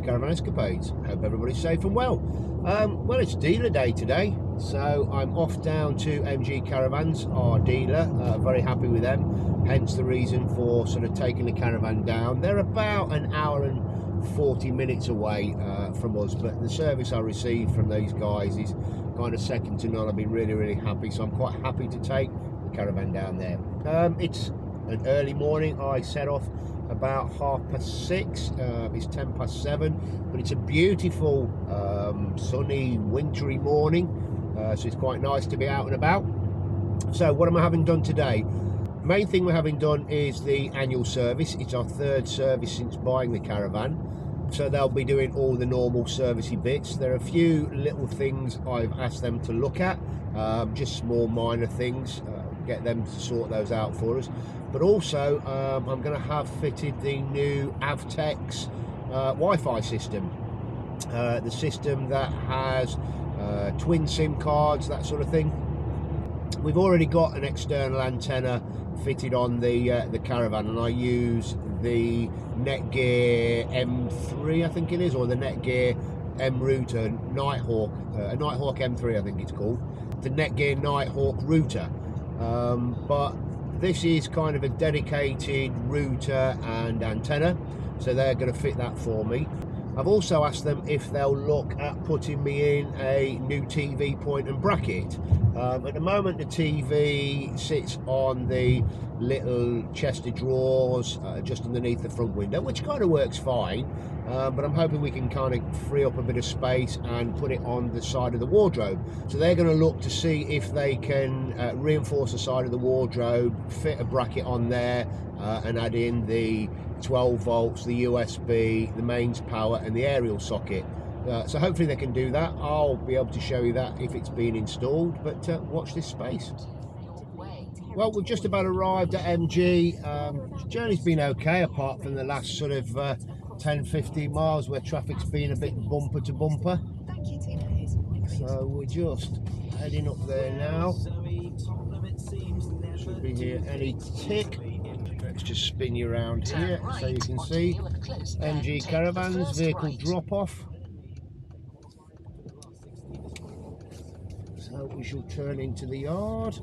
Caravan Escapades. Hope everybody's safe and well. Well, it's dealer day today, so I'm off down to MG Caravans, our dealer. Very happy with them, hence the reason for sort of taking the caravan down. They're about an hour and 40 minutes away from us, but the service I received from these guys is kind of second to none. I've been really happy, so I'm quite happy to take the caravan down there. It's an early morning. I set off about 6:30. It's 7:10, but it's a beautiful sunny wintry morning, so it's quite nice to be out and about. So what am I having done today? Main thing we're having done is the annual service. It's our third service since buying the caravan, so they'll be doing all the normal servicey bits. There are a few little things I've asked them to look at, just small minor things, get them to sort those out for us. But also I'm going to have fitted the new Avtext Wi-Fi system, the system that has twin SIM cards, that sort of thing. We've already got an external antenna fitted on the caravan, and I use the Netgear M3, I think it is, or the Netgear M router Nighthawk, a Nighthawk M3 I think it's called, the Netgear Nighthawk router. But this is kind of a dedicated router and antenna, so they're going to fit that for me. I've also asked them if they'll look at putting me in a new TV point and bracket. At the moment the TV sits on the little chest of drawers just underneath the front window, which kind of works fine, but I'm hoping we can kind of free up a bit of space and put it on the side of the wardrobe. So they're going to look to see if they can reinforce the side of the wardrobe, fit a bracket on there, and add in the 12 volts, the USB, the mains power and the aerial socket. So hopefully they can do that. I'll be able to show you that if it's been installed, but watch this space. Well, we've just about arrived at MG. The journey's been okay, apart from the last sort of 10-15 miles where traffic's been a bit bumper to bumper. So we're just heading up there now. Should be here any tick. Let's just spin you around here so you can see MG Caravans vehicle drop off. So we shall turn into the yard.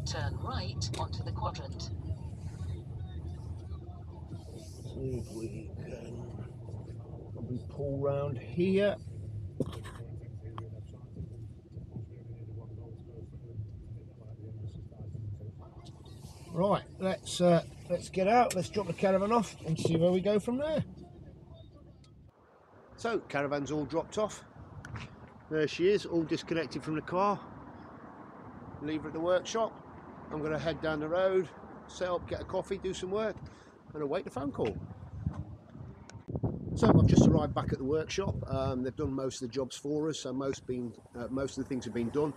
Turn right onto the quadrant. See if we can probably pull round here. Right, let's get out, let's drop the caravan off and see where we go from there. So, caravan's all dropped off. There she is, all disconnected from the car. Leave her at the workshop. I'm going to head down the road, set up, get a coffee, do some work, and await the phone call. So I've just arrived back at the workshop. They've done most of the jobs for us, so most of the things have been done.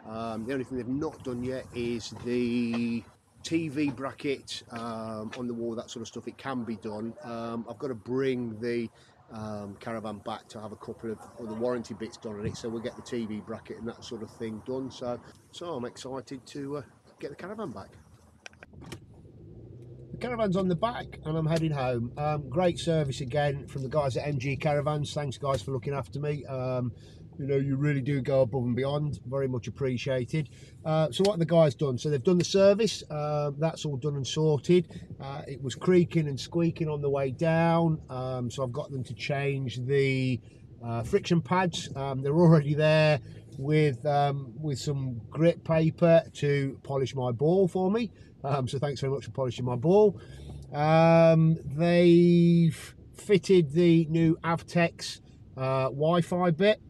The only thing they've not done yet is the TV bracket on the wall, that sort of stuff. It can be done. I've got to bring the caravan back to have a couple of other warranty bits done on it, so we'll get the TV bracket and that sort of thing done. So I'm excited to get the caravan back. The caravan's on the back and I'm heading home. Great service again from the guys at MG Caravans. Thanks guys for looking after me. You know, you really do go above and beyond. Very much appreciated. So what have the guys done? So they've done the service. That's all done and sorted. It was creaking and squeaking on the way down. So I've got them to change the friction pads. They're already there with some grit paper to polish my ball for me. So thanks very much for polishing my ball. They've fitted the new Avtext Wi-Fi bit.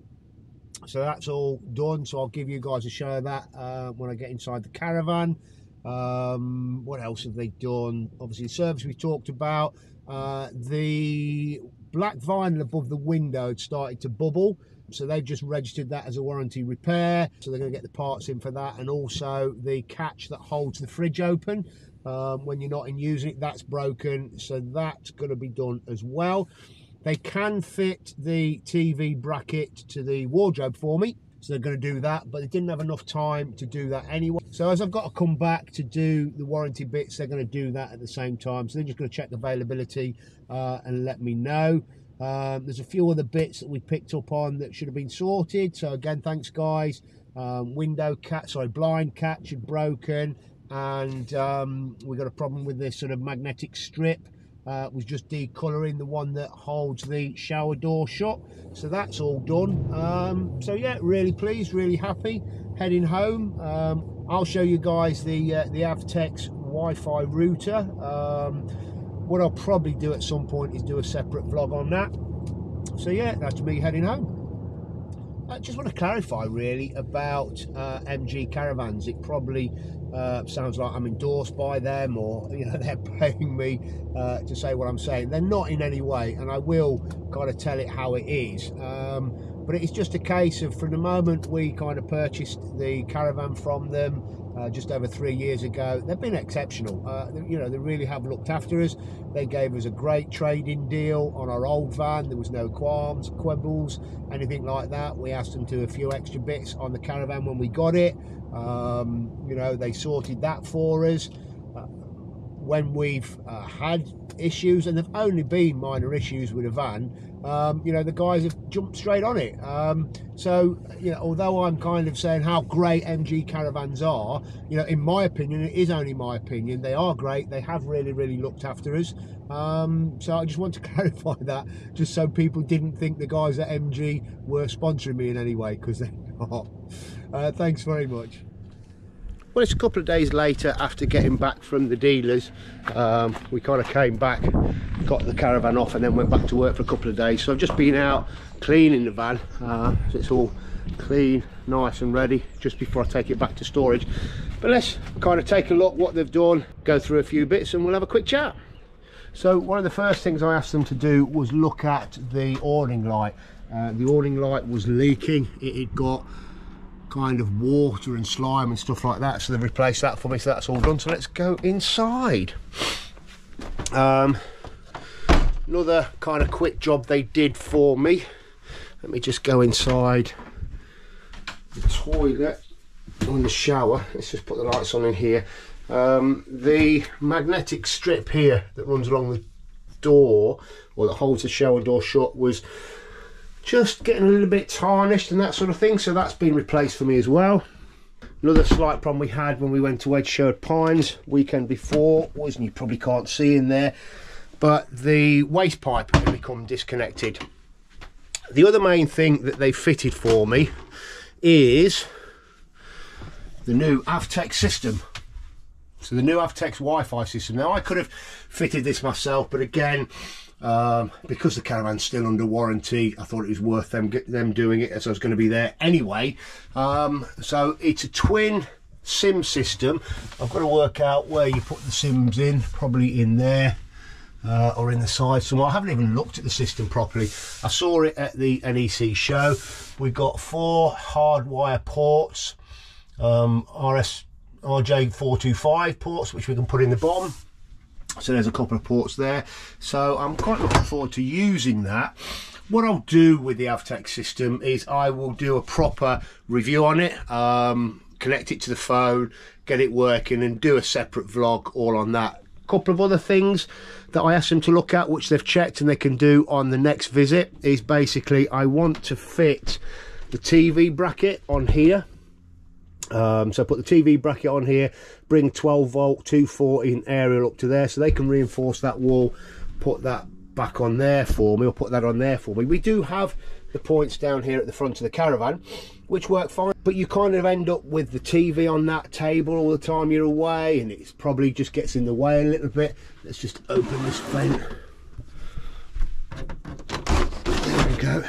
So that's all done, so I'll give you guys a show of that when I get inside the caravan. What else have they done? Obviously the service we talked about. The black vinyl above the window had started to bubble, so they've just registered that as a warranty repair, so they're going to get the parts in for that. And also the catch that holds the fridge open when you're not in using it, that's broken, so that's going to be done as well. They can fit the TV bracket to the wardrobe for me, so they're going to do that, but they didn't have enough time to do that anyway. So as I've got to come back to do the warranty bits, they're going to do that at the same time. So they're just going to check availability and let me know. There's a few other bits that we picked up on that should have been sorted. So again, thanks guys. Blind catch had broken, and we got a problem with this sort of magnetic strip. Was just decolouring the one that holds the shower door shut. So that's all done. So yeah, really pleased, really happy. Heading home. I'll show you guys the Avtext Wi-Fi router. What I'll probably do at some point is do a separate vlog on that. So yeah, that's me heading home. I just want to clarify really about MG Caravans. It probably sounds like I'm endorsed by them, or you know, they're paying me to say what I'm saying. They're not in any way, and I will kind of tell it how it is. But it's just a case of, from the moment we kind of purchased the Caravan from them just over 3 years ago, they've been exceptional. You know, they really have looked after us. They gave us a great trade-in deal on our old van. There was no qualms, quibbles, anything like that. We asked them to do a few extra bits on the Caravan when we got it. You know, they sorted that for us. When we've had issues, and they've only been minor issues with a van, you know, the guys have jumped straight on it. So, you know, although I'm kind of saying how great MG Caravans are, you know, in my opinion, it is only my opinion, they are great. They have really, really looked after us. So I just want to clarify that, just so people didn't think the guys at MG were sponsoring me in any way, because they're not. Thanks very much. Well, it's a couple of days later after getting back from the dealers. We kind of came back, got the Caravan off, and then went back to work for a couple of days. So I've just been out cleaning the van, so it's all clean, nice and ready, just before I take it back to storage. But let's kind of take a look what they've done, go through a few bits, and we'll have a quick chat. So one of the first things I asked them to do was look at the awning light. The awning light was leaking. It had got kind of water and slime and stuff like that, so they've replaced that for me, so that's all done. So let's go inside. Another kind of quick job they did for me. Let me just go inside the toilet and the shower. Let's just put the lights on in here. The magnetic strip here that runs along the door, or that holds the shower door shut, was just getting a little bit tarnished and that sort of thing, so that's been replaced for me as well. Another slight problem we had when we went to Edgesherwood Pines weekend before was, and you probably can't see in there, but the waste pipe had become disconnected. The other main thing that they fitted for me is the new Avtext system. So the new Avtext Wi-Fi system. Now I could have fitted this myself, but again, because the Caravan's still under warranty, I thought it was worth them doing it, as I was going to be there anyway. So it's a twin SIM system. I've got to work out where you put the SIMs in, probably in there or in the side somewhere. I haven't even looked at the system properly. I saw it at the NEC show. We've got 4 hardwire ports, RJ425 ports, which we can put in the bottom. So there's a couple of ports there, so I'm quite looking forward to using that. What I'll do with the Avtext system is I will do a proper review on it, connect it to the phone, get it working, and do a separate vlog all on that. A couple of other things that I asked them to look at, which they've checked and they can do on the next visit, is basically I want to fit the TV bracket on here. So put the TV bracket on here, bring 12 volt 240 and aerial up to there, so they can reinforce that wall, put that back on there for me, or put that on there for me. We do have the points down here at the front of the Caravan which work fine, but you kind of end up with the TV on that table all the time you're away, and it probably just gets in the way a little bit. Let's just open this vent. There we go.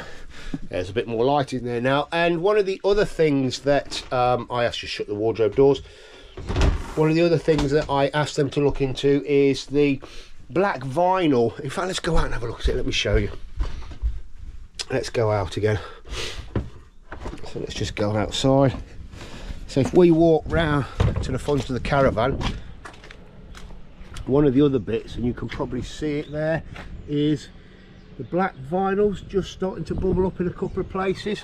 There's a bit more light in there now. And one of the other things that I asked you to shut the wardrobe doors. One of the other things that I asked them to look into is the black vinyl. In fact, let's go out and have a look at it. Let me show you. Let's go out again. So let's just go outside. So if we walk round to the front of the Caravan, one of the other bits, and you can probably see it there, is the black vinyl's just starting to bubble up in a couple of places.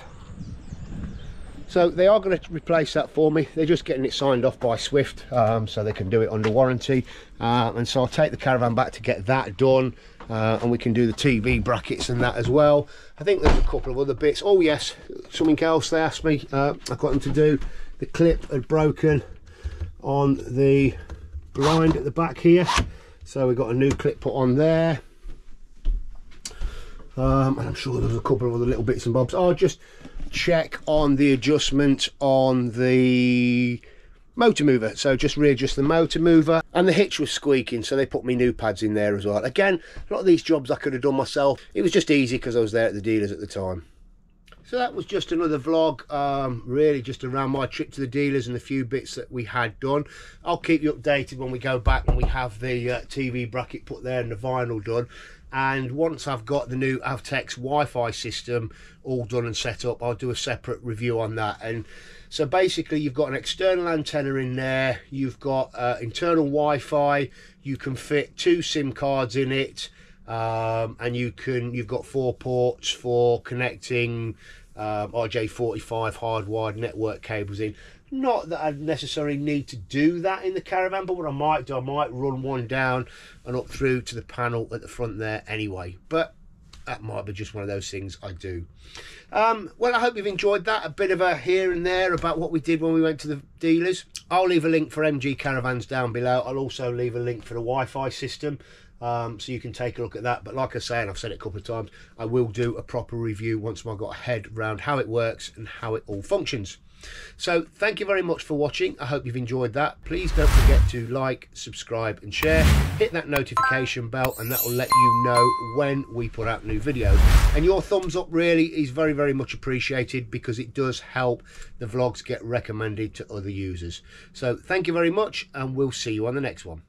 So they are going to replace that for me. They're just getting it signed off by Swift, so they can do it under warranty. And so I'll take the Caravan back to get that done, and we can do the TV brackets and that as well. I think there's a couple of other bits. Oh yes, something else they asked me. I got them to do. The clip had broken on the blind at the back here, so we got a new clip put on there. And I'm sure there's a couple of other little bits and bobs. I'll just check on the adjustment on the motor mover, so just readjust the motor mover. And the hitch was squeaking, so they put me new pads in there as well. Again, a lot of these jobs I could have done myself. It was just easy because I was there at the dealers at the time. So that was just another vlog, really just around my trip to the dealers and the few bits that we had done. I'll keep you updated when we go back and we have the TV bracket put there and the vinyl done. And once I've got the new Avtext Wi-Fi system all done and set up, I'll do a separate review on that. And so basically you've got an external antenna in there, you've got internal Wi-Fi, you can fit 2 SIM cards in it, and you've got 4 ports for connecting RJ45 hardwired network cables in. Not that I necessarily need to do that in the Caravan, but what I might do, I might run one down and up through to the panel at the front there anyway. But that might be just one of those things I do. Well, I hope you've enjoyed that. A bit of a here and there about what we did when we went to the dealers. I'll leave a link for MG Caravans down below. I'll also leave a link for the Wi-Fi system, so you can take a look at that. But like I say, and I've said it a couple of times, I will do a proper review once I've got a head around how it works and how it all functions. So thank you very much for watching. I hope you've enjoyed that. Please don't forget to like, subscribe and share. Hit that notification bell and that will let you know when we put out new videos. And your thumbs up really is very, very much appreciated, because it does help the vlogs get recommended to other users. So thank you very much, and we'll see you on the next one.